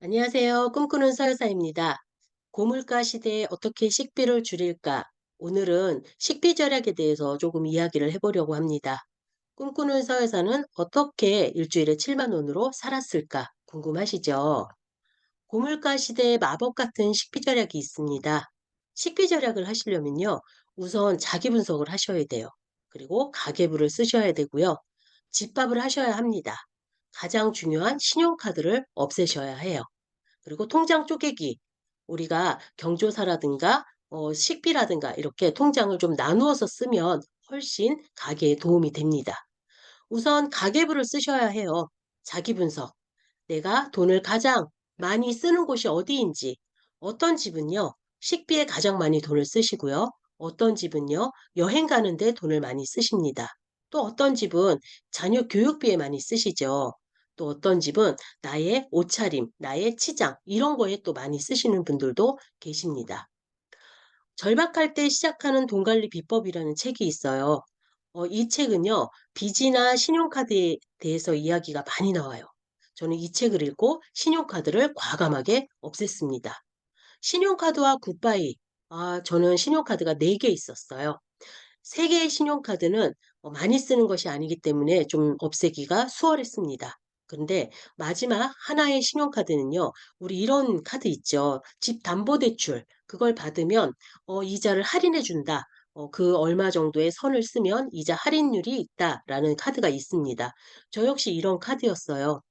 안녕하세요. 꿈꾸는 서여사입니다. 고물가 시대에 어떻게 식비를 줄일까? 오늘은 식비 절약에 대해서 조금 이야기를 해보려고 합니다. 꿈꾸는 서여사는 어떻게 일주일에 7만 원으로 살았을까? 궁금하시죠? 고물가 시대에 마법 같은 식비 절약이 있습니다. 식비 절약을 하시려면요. 우선 자기 분석을 하셔야 돼요. 그리고 가계부를 쓰셔야 되고요. 집밥을 하셔야 합니다. 가장 중요한 신용카드를 없애셔야 해요. 그리고 통장 쪼개기. 우리가 경조사라든가 식비라든가 이렇게 통장을 좀 나누어서 쓰면 훨씬 가계에 도움이 됩니다. 우선 가계부를 쓰셔야 해요. 자기 분석. 내가 돈을 가장 많이 쓰는 곳이 어디인지. 어떤 집은요, 식비에 가장 많이 돈을 쓰시고요. 어떤 집은요, 여행 가는데 돈을 많이 쓰십니다. 또 어떤 집은 자녀 교육비에 많이 쓰시죠. 또 어떤 집은 나의 옷차림, 나의 치장, 이런 거에 또 많이 쓰시는 분들도 계십니다. 절박할 때 시작하는 돈 관리 비법이라는 책이 있어요. 이 책은요, 빚이나 신용카드에 대해서 이야기가 많이 나와요. 저는 이 책을 읽고 신용카드를 과감하게 없앴습니다. 신용카드와 굿바이. 저는 신용카드가 4개 있었어요. 3개의 신용카드는 많이 쓰는 것이 아니기 때문에 좀 없애기가 수월했습니다. 근데 마지막 하나의 신용카드는요. 우리 이런 카드 있죠. 집담보대출. 그걸 받으면 이자를 할인해 준다. 그 얼마 정도의 선을 쓰면 이자 할인율이 있다라는 카드가 있습니다. 저 역시 이런 카드였어요.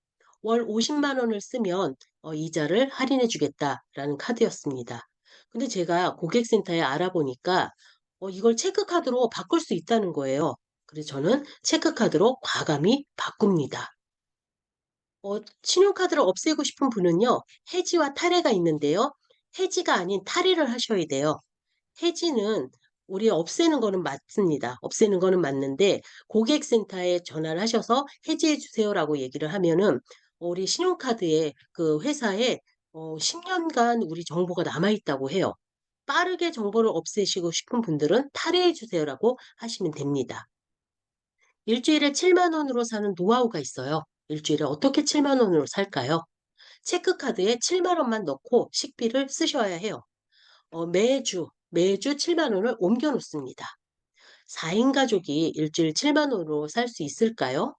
월 50만 원을 쓰면 이자를 할인해 주겠다라는 카드였습니다. 근데 제가 고객센터에 알아보니까 이걸 체크카드로 바꿀 수 있다는 거예요. 그래서 저는 체크카드로 과감히 바꿉니다. 신용카드를 없애고 싶은 분은요. 해지와 탈회가 있는데요. 해지가 아닌 탈회를 하셔야 돼요. 해지는 우리 없애는 거는 맞습니다. 없애는 거는 맞는데 고객센터에 전화를 하셔서 "해지해 주세요."라고 얘기를 하면은 우리 신용카드에 그 회사에 10 년간 우리 정보가 남아 있다고 해요. 빠르게 정보를 없애시고 싶은 분들은 "탈회해 주세요."라고 하시면 됩니다. 일주일에 7만 원으로 사는 노하우가 있어요. 일주일에 어떻게 7만 원으로 살까요? 체크카드에 7만 원만 넣고 식비를 쓰셔야 해요. 매주 7만 원을 옮겨 놓습니다. 4인 가족이 일주일 7만 원으로 살 수 있을까요?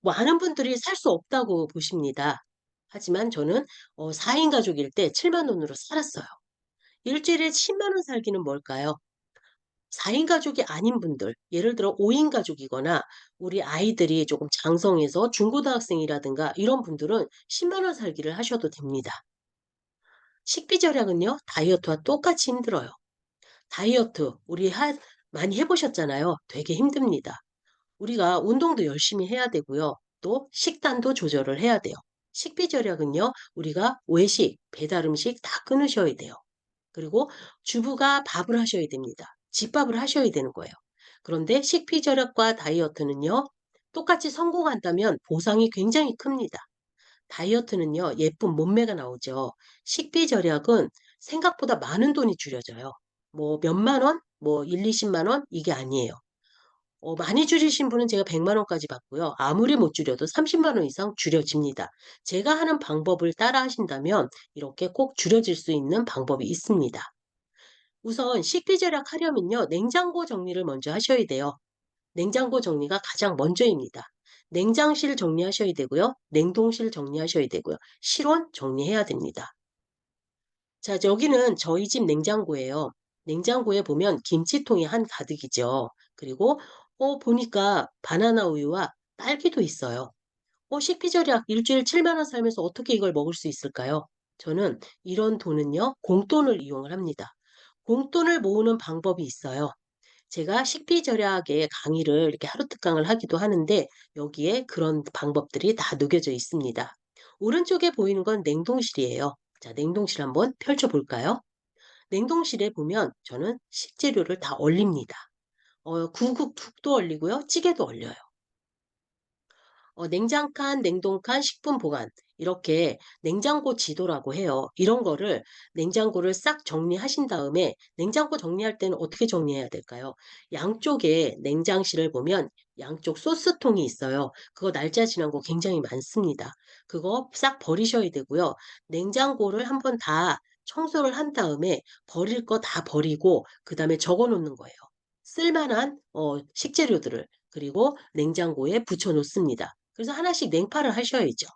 많은 분들이 살 수 없다고 보십니다. 하지만 저는 4인 가족일 때 7만 원으로 살았어요. 일주일에 10만 원 살기는 뭘까요? 4인 가족이 아닌 분들, 예를 들어 5인 가족이거나 우리 아이들이 조금 장성해서 중고등학생이라든가 이런 분들은 10만 원 살기를 하셔도 됩니다. 식비 절약은요, 다이어트와 똑같이 힘들어요. 다이어트 우리 많이 해 보셨잖아요. 되게 힘듭니다. 우리가 운동도 열심히 해야 되고요. 또 식단도 조절을 해야 돼요. 식비 절약은요. 우리가 외식, 배달 음식 다 끊으셔야 돼요. 그리고 주부가 밥을 하셔야 됩니다. 집밥을 하셔야 되는 거예요. 그런데 식비 절약과 다이어트는요. 똑같이 성공한다면 보상이 굉장히 큽니다. 다이어트는요. 예쁜 몸매가 나오죠. 식비 절약은 생각보다 많은 돈이 줄여져요. 뭐 몇만 원? 뭐 1-20만 원? 이게 아니에요. 많이 줄이신 분은 제가 100만 원까지 받고요. 아무리 못 줄여도 30만 원 이상 줄여집니다. 제가 하는 방법을 따라 하신다면 이렇게 꼭 줄여질 수 있는 방법이 있습니다. 우선 식비 절약하려면요. 냉장고 정리를 먼저 하셔야 돼요. 냉장고 정리가 가장 먼저입니다. 냉장실 정리하셔야 되고요. 냉동실 정리하셔야 되고요. 실온 정리해야 됩니다. 자, 여기는 저희 집 냉장고예요. 냉장고에 보면 김치통이 한 가득이죠. 그리고 보니까 바나나 우유와 딸기도 있어요. 식비절약 일주일 7만 원 살면서 어떻게 이걸 먹을 수 있을까요? 저는 이런 돈은요. 공돈을 이용을 합니다. 공돈을 모으는 방법이 있어요. 제가 식비 절약의 강의를 이렇게 하루 특강을 하기도 하는데 여기에 그런 방법들이 다 녹여져 있습니다. 오른쪽에 보이는 건 냉동실이에요. 자, 냉동실 한번 펼쳐 볼까요? 냉동실에 보면 저는 식재료를 다 얼립니다. 국도 얼리고요. 찌개도 얼려요. 냉장칸, 냉동칸, 식품 보관 이렇게 냉장고 지도라고 해요. 이런 거를 냉장고를 싹 정리하신 다음에 냉장고 정리할 때는 어떻게 정리해야 될까요? 양쪽에 냉장실을 보면 양쪽 소스통이 있어요. 그거 날짜 지난 거 굉장히 많습니다. 그거 싹 버리셔야 되고요. 냉장고를 한번 다 청소를 한 다음에 버릴 거 다 버리고 그다음에 적어 놓는 거예요. 쓸만한 식재료들을 그리고 냉장고에 붙여 놓습니다. 그래서 하나씩 냉파를 하셔야죠.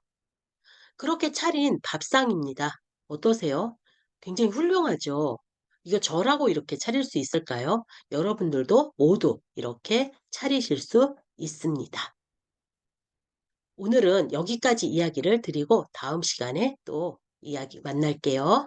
그렇게 차린 밥상입니다. 어떠세요? 굉장히 훌륭하죠? 이거 저라고 이렇게 차릴 수 있을까요? 여러분들도 모두 이렇게 차리실 수 있습니다. 오늘은 여기까지 이야기를 드리고 다음 시간에 또 이야기 만날게요.